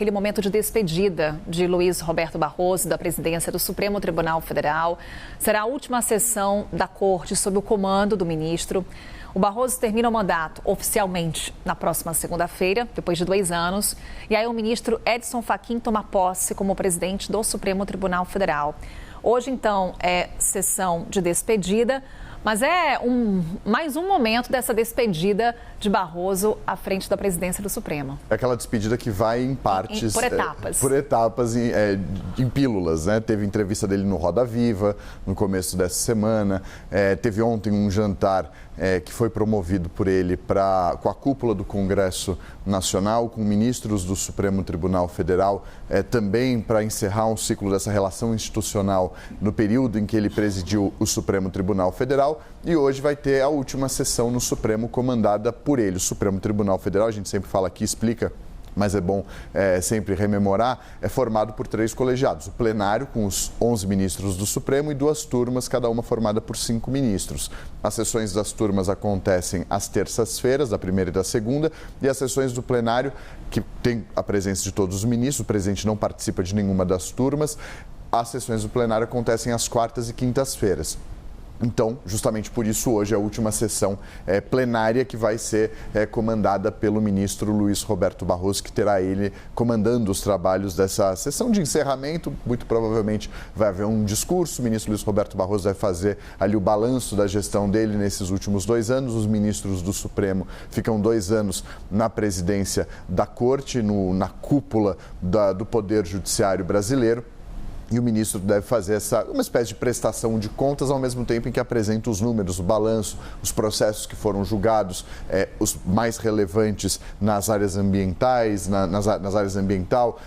Aquele momento de despedida de Luiz Roberto Barroso da presidência do Supremo Tribunal Federal. Será a última sessão da corte sob o comando do ministro. O Barroso termina o mandato oficialmente na próxima segunda-feira, depois de 2 anos. E aí o ministro Edson Fachin toma posse como presidente do Supremo Tribunal Federal. Hoje, então, é sessão de despedida, mas é mais um momento dessa despedida de Barroso à frente da presidência do Supremo. É aquela despedida que vai em partes... Por etapas. Por etapas, em pílulas, né? Teve entrevista dele no Roda Viva, no começo dessa semana. Teve ontem um jantar que foi promovido por ele com a cúpula do Congresso Nacional, com ministros do Supremo Tribunal Federal, também para encerrar um ciclo dessa relação institucional no período em que ele presidiu o Supremo Tribunal Federal. E hoje vai ter a última sessão no Supremo comandada por ele. O Supremo Tribunal Federal, a gente sempre fala aqui, explica, mas é bom sempre rememorar, é formado por 3 colegiados. O plenário, com os 11 ministros do Supremo, e 2 turmas, cada uma formada por 5 ministros. As sessões das turmas acontecem às terças-feiras, da primeira e da segunda, e as sessões do plenário, que tem a presença de todos os ministros, o presidente não participa de nenhuma das turmas, as sessões do plenário acontecem às quartas e quintas-feiras. Então, justamente por isso, hoje é a última sessão plenária que vai ser comandada pelo ministro Luiz Roberto Barroso, que terá ele comandando os trabalhos dessa sessão de encerramento. Muito provavelmente vai haver um discurso, o ministro Luiz Roberto Barroso vai fazer ali o balanço da gestão dele nesses últimos 2 anos. Os ministros do Supremo ficam 2 anos na presidência da Corte, na cúpula do Poder Judiciário brasileiro. E o ministro deve fazer uma espécie de prestação de contas, ao mesmo tempo em que apresenta os números, o balanço, os processos que foram julgados, os mais relevantes nas áreas ambientais, nas áreas ambiental,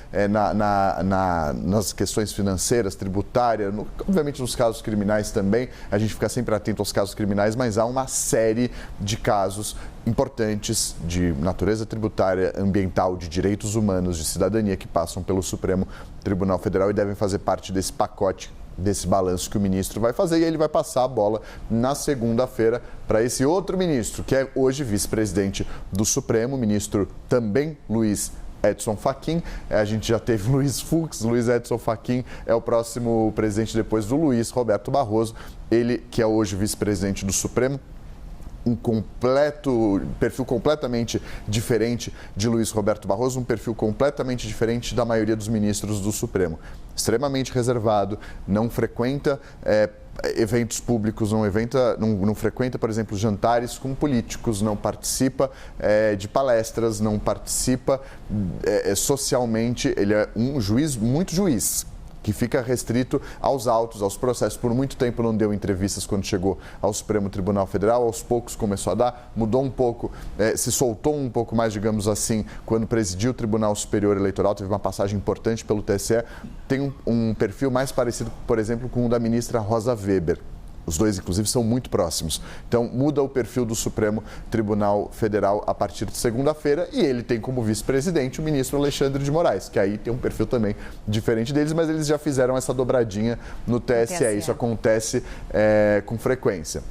nas questões financeiras, tributárias, obviamente nos casos criminais também. A gente fica sempre atento aos casos criminais, mas há uma série de casos importantes de natureza tributária, ambiental, de direitos humanos, de cidadania, que passam pelo Supremo Tribunal Federal e devem fazer parte desse pacote, desse balanço que o ministro vai fazer. E ele vai passar a bola na segunda-feira para esse outro ministro, que é hoje vice-presidente do Supremo, ministro também Luiz Edson Fachin. A gente já teve Luiz Fux, Luiz Edson Fachin é o próximo presidente depois do Luiz Roberto Barroso, ele que é hoje vice-presidente do Supremo. Um perfil completamente diferente de Luiz Roberto Barroso, um perfil completamente diferente da maioria dos ministros do Supremo. Extremamente reservado, não frequenta eventos públicos, não frequenta, por exemplo, jantares com políticos, não participa de palestras, não participa socialmente. Ele é um juiz, muito juiz, que fica restrito aos autos, aos processos. Por muito tempo não deu entrevistas quando chegou ao Supremo Tribunal Federal, aos poucos começou a dar, mudou um pouco, se soltou um pouco mais, digamos assim, quando presidiu o Tribunal Superior Eleitoral, teve uma passagem importante pelo TSE, tem um perfil mais parecido, por exemplo, com o da ministra Rosa Weber. Os dois, inclusive, são muito próximos. Então, muda o perfil do Supremo Tribunal Federal a partir de segunda-feira e ele tem como vice-presidente o ministro Alexandre de Moraes, que aí tem um perfil também diferente deles, mas eles já fizeram essa dobradinha no TSE. Isso acontece com frequência.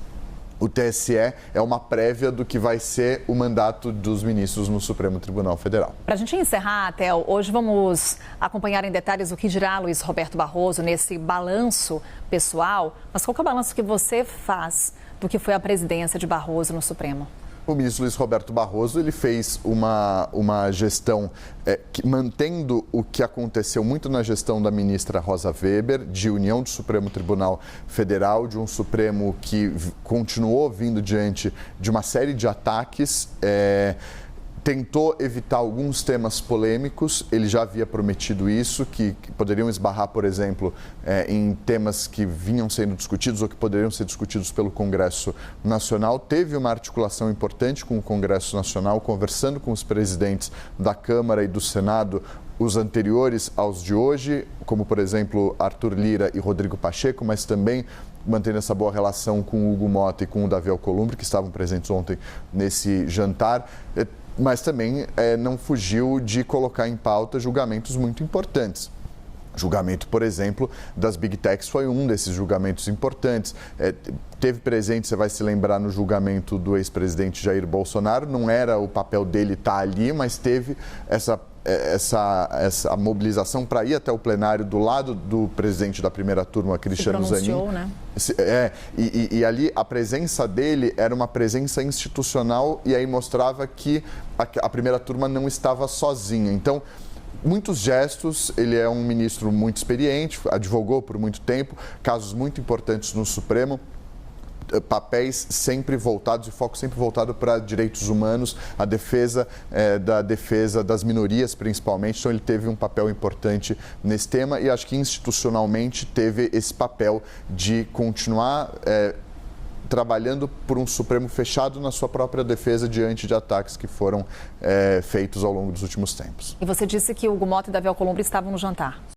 O TSE é uma prévia do que vai ser o mandato dos ministros no Supremo Tribunal Federal. Para a gente encerrar, Theo, hoje vamos acompanhar em detalhes o que dirá Luiz Roberto Barroso nesse balanço pessoal. Mas qual que é o balanço que você faz do que foi a presidência de Barroso no Supremo? O ministro Luiz Roberto Barroso, ele fez uma gestão mantendo o que aconteceu muito na gestão da ministra Rosa Weber, de união do Supremo Tribunal Federal, de um Supremo que continuou vindo diante de uma série de ataques, tentou evitar alguns temas polêmicos, ele já havia prometido isso, que poderiam esbarrar, por exemplo, em temas que vinham sendo discutidos ou que poderiam ser discutidos pelo Congresso Nacional. Teve uma articulação importante com o Congresso Nacional, conversando com os presidentes da Câmara e do Senado, os anteriores aos de hoje, como, por exemplo, Arthur Lira e Rodrigo Pacheco, mas também mantendo essa boa relação com o Hugo Mota e com o Davi Alcolumbre, que estavam presentes ontem nesse jantar. Mas também não fugiu de colocar em pauta julgamentos muito importantes. Julgamento, por exemplo, das Big Techs foi um desses julgamentos importantes. Teve presente, você vai se lembrar, no julgamento do ex-presidente Jair Bolsonaro. Não era o papel dele estar ali, mas teve essa essa mobilização para ir até o plenário do lado do presidente da primeira turma, Cristiano Zanin. Né? E ali a presença dele era uma presença institucional e aí mostrava que a primeira turma não estava sozinha. Então, muitos gestos, ele é um ministro muito experiente, advogou por muito tempo, casos muito importantes no Supremo, papéis sempre voltados e foco sempre voltado para direitos humanos, a defesa das minorias principalmente. Então ele teve um papel importante nesse tema e acho que institucionalmente teve esse papel de continuar trabalhando por um Supremo fechado na sua própria defesa diante de ataques que foram feitos ao longo dos últimos tempos. E você disse que o Hugo Motta e Davi Alcolumbre estavam no jantar.